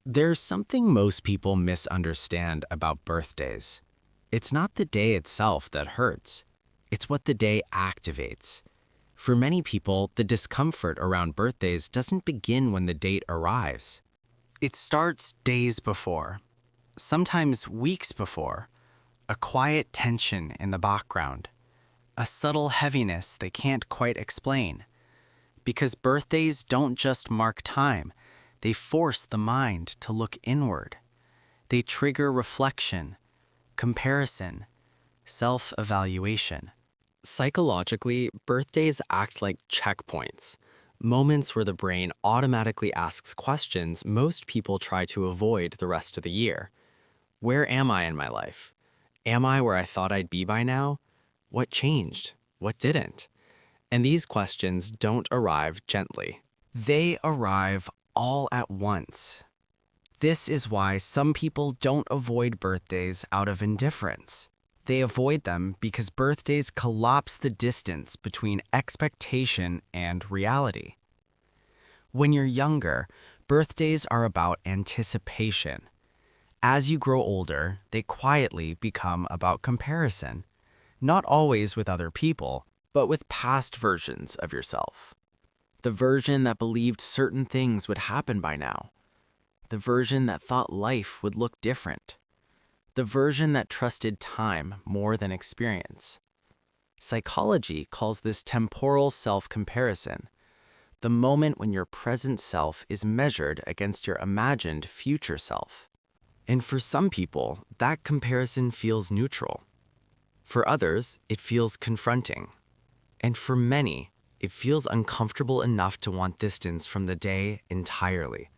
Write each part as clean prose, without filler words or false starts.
There's something most people misunderstand about birthdays. It's not the day itself that hurts. It's what the day activates. For many people, the discomfort around birthdays doesn't begin when the date arrives. It starts days before, sometimes weeks before, a quiet tension in the background, a subtle heaviness they can't quite explain. Because birthdays don't just mark time, they force the mind to look inward. They trigger reflection, comparison, self-evaluation. Psychologically, birthdays act like checkpoints, moments where the brain automatically asks questions most people try to avoid the rest of the year. Where am I in my life? Am I where I thought I'd be by now? What changed? What didn't? And these questions don't arrive gently. They arrive all at once. This is why some people don't avoid birthdays out of indifference. They avoid them because birthdays collapse the distance between expectation and reality. When you're younger, birthdays are about anticipation. As you grow older, they quietly become about comparison, not always with other people, but with past versions of yourself. The version that believed certain things would happen by now. The version that thought life would look different. The version that trusted time more than experience. Psychology calls this temporal self-comparison, the moment when your present self is measured against your imagined future self. And for some people, that comparison feels neutral. For others, it feels confronting. And for many, it feels uncomfortable enough to want distance from the day entirely.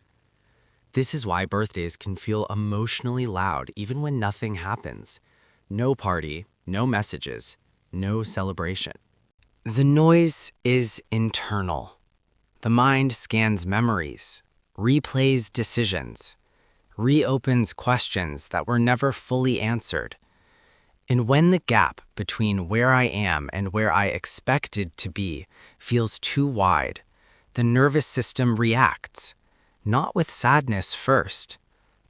This is why birthdays can feel emotionally loud even when nothing happens. No party, no messages, no celebration. The noise is internal. The mind scans memories, replays decisions, reopens questions that were never fully answered. And when the gap between where I am and where I expected to be feels too wide, the nervous system reacts, not with sadness first,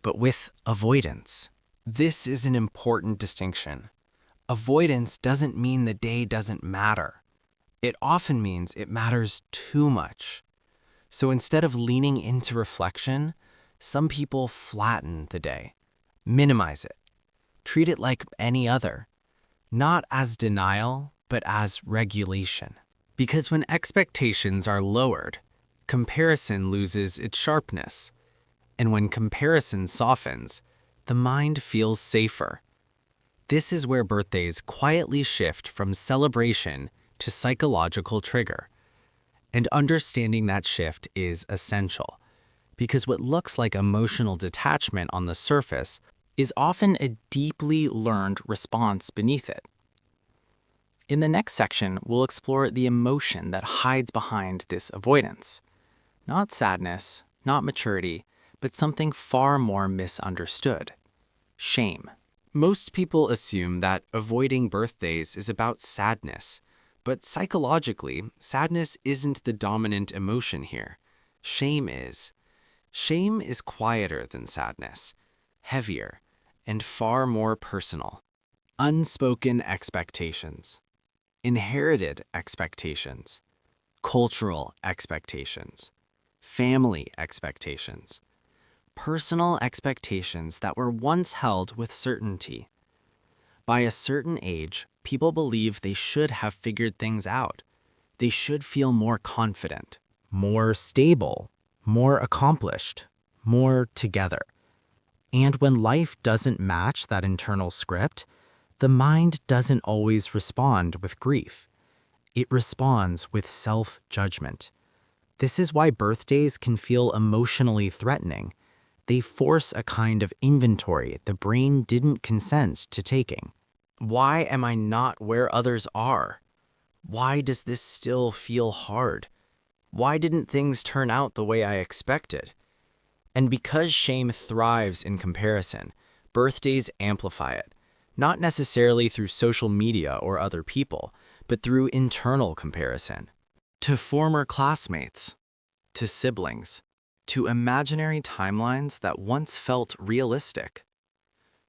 but with avoidance. This is an important distinction. Avoidance doesn't mean the day doesn't matter. It often means it matters too much. So instead of leaning into reflection, some people flatten the day, minimize it, treat it like any other, not as denial, but as regulation. Because when expectations are lowered, comparison loses its sharpness. And when comparison softens, the mind feels safer. This is where birthdays quietly shift from celebration to psychological trigger. And understanding that shift is essential, because what looks like emotional detachment on the surface is often a deeply learned response beneath it. In the next section, we'll explore the emotion that hides behind this avoidance. Not sadness, not maturity, but something far more misunderstood: shame. Most people assume that avoiding birthdays is about sadness, but psychologically, sadness isn't the dominant emotion here. Shame is. Shame is quieter than sadness, heavier, and far more personal. Unspoken expectations, inherited expectations, cultural expectations, family expectations, personal expectations that were once held with certainty. By a certain age, people believe they should have figured things out. They should feel more confident, more stable, more accomplished, more together. And when life doesn't match that internal script, the mind doesn't always respond with grief. It responds with self-judgment. This is why birthdays can feel emotionally threatening. They force a kind of inventory the brain didn't consent to taking. Why am I not where others are? Why does this still feel hard? Why didn't things turn out the way I expected? And because shame thrives in comparison, birthdays amplify it, not necessarily through social media or other people, but through internal comparison. To former classmates, to siblings, to imaginary timelines that once felt realistic.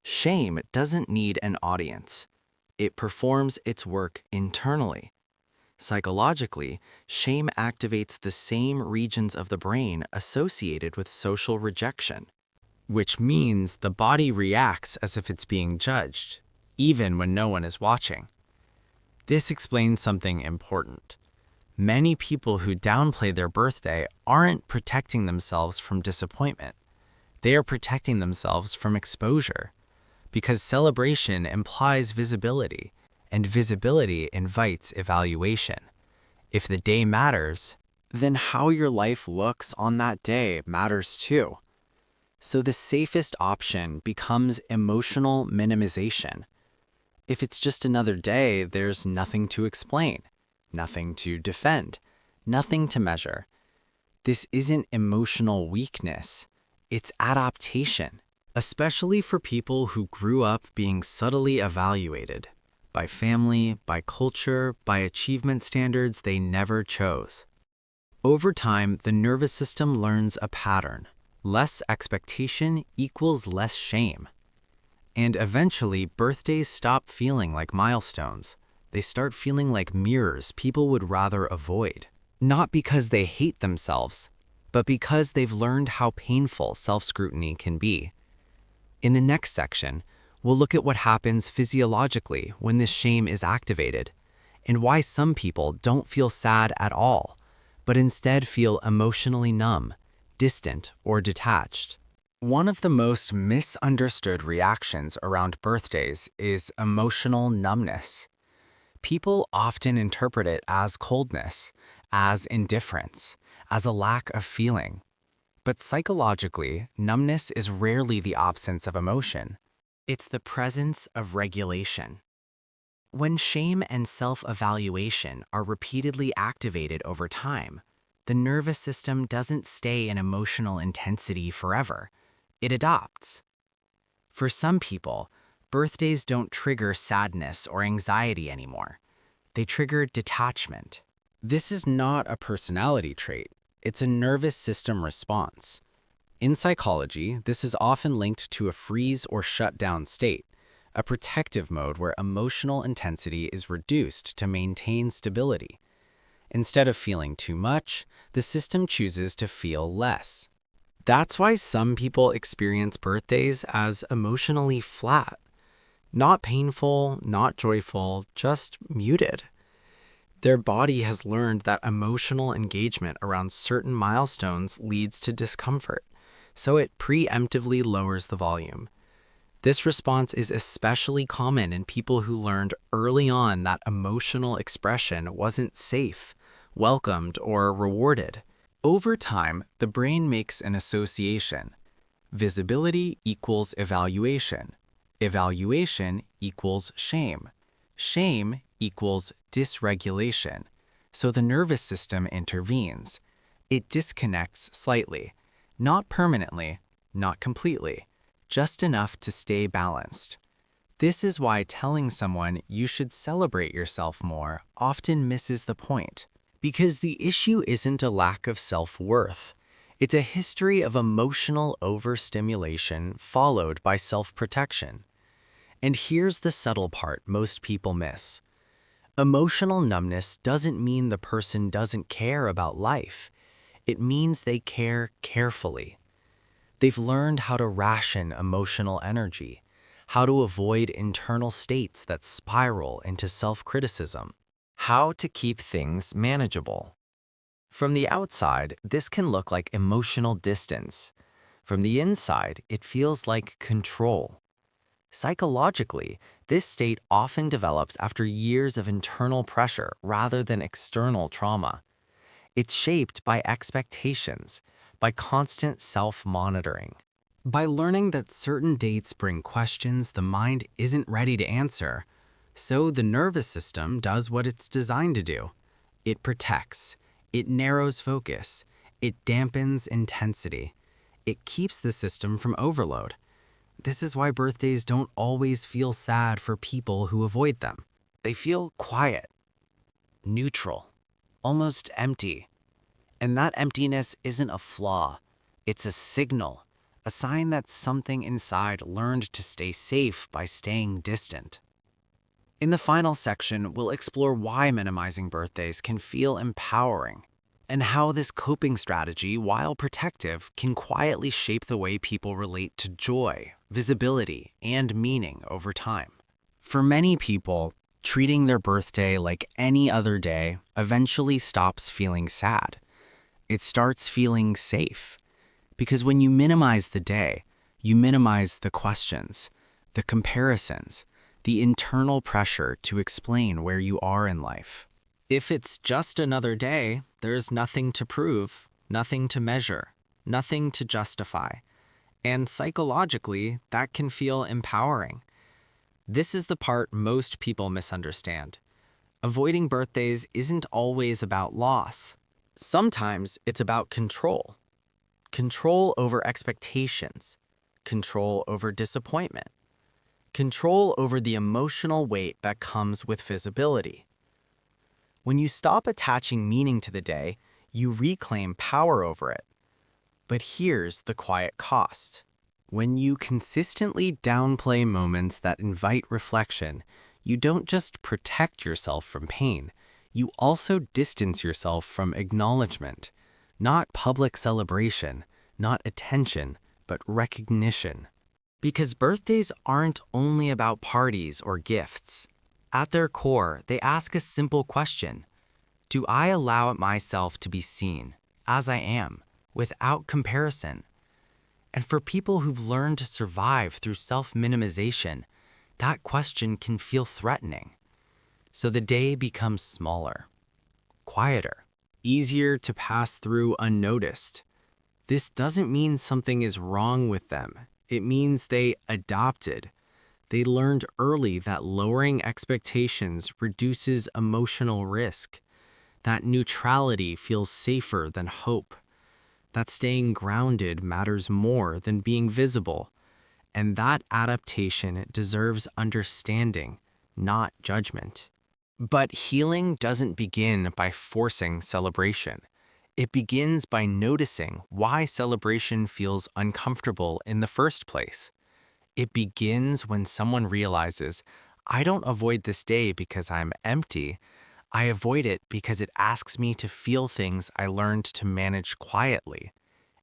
Shame doesn't need an audience. It performs its work internally. Psychologically, shame activates the same regions of the brain associated with social rejection, which means the body reacts as if it's being judged, even when no one is watching. This explains something important. Many people who downplay their birthday aren't protecting themselves from disappointment. They are protecting themselves from exposure, because celebration implies visibility, and visibility invites evaluation. If the day matters, then how your life looks on that day matters too. So the safest option becomes emotional minimization. If it's just another day, there's nothing to explain, nothing to defend, nothing to measure. This isn't emotional weakness, it's adaptation, especially for people who grew up being subtly evaluated by family, by culture, by achievement standards they never chose. Over time, the nervous system learns a pattern. Less expectation equals less shame. And eventually, birthdays stop feeling like milestones. They start feeling like mirrors people would rather avoid. Not because they hate themselves, but because they've learned how painful self-scrutiny can be. In the next section, we'll look at what happens physiologically when this shame is activated, and why some people don't feel sad at all, but instead feel emotionally numb, distant, or detached. One of the most misunderstood reactions around birthdays is emotional numbness. People often interpret it as coldness, as indifference, as a lack of feeling. But psychologically, numbness is rarely the absence of emotion. It's the presence of regulation. When shame and self-evaluation are repeatedly activated over time, the nervous system doesn't stay in emotional intensity forever. It adopts. For some people, birthdays don't trigger sadness or anxiety anymore. They trigger detachment. This is not a personality trait. It's a nervous system response. In psychology, this is often linked to a freeze or shutdown state, a protective mode where emotional intensity is reduced to maintain stability. Instead of feeling too much, the system chooses to feel less. That's why some people experience birthdays as emotionally flat. Not painful, not joyful, just muted. Their body has learned that emotional engagement around certain milestones leads to discomfort, so it preemptively lowers the volume. This response is especially common in people who learned early on that emotional expression wasn't safe, welcomed, or rewarded. Over time, the brain makes an association. Visibility equals evaluation. Evaluation equals shame. Shame equals dysregulation. So the nervous system intervenes. It disconnects slightly, not permanently, not completely, just enough to stay balanced. This is why telling someone you should celebrate yourself more often misses the point. Because the issue isn't a lack of self-worth. It's a history of emotional overstimulation followed by self-protection. And here's the subtle part most people miss. Emotional numbness doesn't mean the person doesn't care about life. It means they care carefully. They've learned how to ration emotional energy, how to avoid internal states that spiral into self-criticism, how to keep things manageable. From the outside, this can look like emotional distance. From the inside, it feels like control. Psychologically, this state often develops after years of internal pressure rather than external trauma. It's shaped by expectations, by constant self-monitoring. By learning that certain dates bring questions the mind isn't ready to answer, so the nervous system does what it's designed to do. It protects, it narrows focus, it dampens intensity. It keeps the system from overload. This is why birthdays don't always feel sad for people who avoid them. They feel quiet, neutral, almost empty. And that emptiness isn't a flaw. It's a signal, a sign that something inside learned to stay safe by staying distant. In the final section, we'll explore why minimizing birthdays can feel empowering and how this coping strategy, while protective, can quietly shape the way people relate to joy, visibility, and meaning over time. For many people, treating their birthday like any other day eventually stops feeling sad. It starts feeling safe. Because when you minimize the day, you minimize the questions, the comparisons, the internal pressure to explain where you are in life. If it's just another day, there's nothing to prove, nothing to measure, nothing to justify. And psychologically, that can feel empowering. This is the part most people misunderstand. Avoiding birthdays isn't always about loss. Sometimes it's about control. Control over expectations, control over disappointment, control over the emotional weight that comes with visibility. When you stop attaching meaning to the day, you reclaim power over it. But here's the quiet cost. When you consistently downplay moments that invite reflection, you don't just protect yourself from pain, you also distance yourself from acknowledgement. Not public celebration, not attention, but recognition. Because birthdays aren't only about parties or gifts. At their core, they ask a simple question. Do I allow myself to be seen, as I am, without comparison? And for people who've learned to survive through self-minimization, that question can feel threatening. So the day becomes smaller, quieter, easier to pass through unnoticed. This doesn't mean something is wrong with them. It means they adopted. They learned early that lowering expectations reduces emotional risk, that neutrality feels safer than hope, that staying grounded matters more than being visible, and that adaptation deserves understanding, not judgment. But healing doesn't begin by forcing celebration. It begins by noticing why celebration feels uncomfortable in the first place. It begins when someone realizes, I don't avoid this day because I'm empty. I avoid it because it asks me to feel things I learned to manage quietly.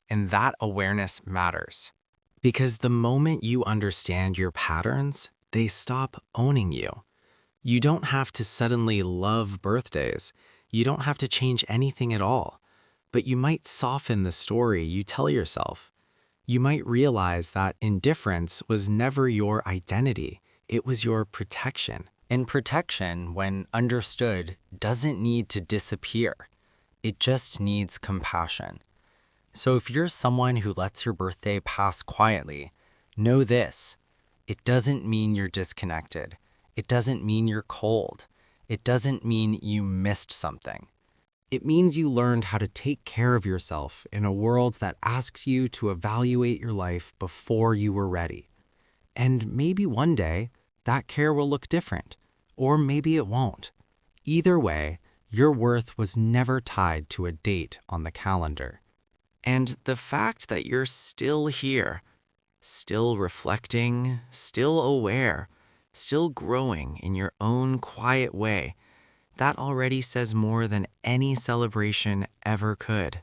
And that awareness matters. Because the moment you understand your patterns, they stop owning you. You don't have to suddenly love birthdays. You don't have to change anything at all. But you might soften the story you tell yourself. You might realize that indifference was never your identity. It was your protection. And protection, when understood, doesn't need to disappear. It just needs compassion. So if you're someone who lets your birthday pass quietly, know this. It doesn't mean you're disconnected. It doesn't mean you're cold. It doesn't mean you missed something. It means you learned how to take care of yourself in a world that asks you to evaluate your life before you were ready. And maybe one day, that care will look different. Or maybe it won't. Either way, your worth was never tied to a date on the calendar. And the fact that you're still here, still reflecting, still aware, still growing in your own quiet way, that already says more than any celebration ever could.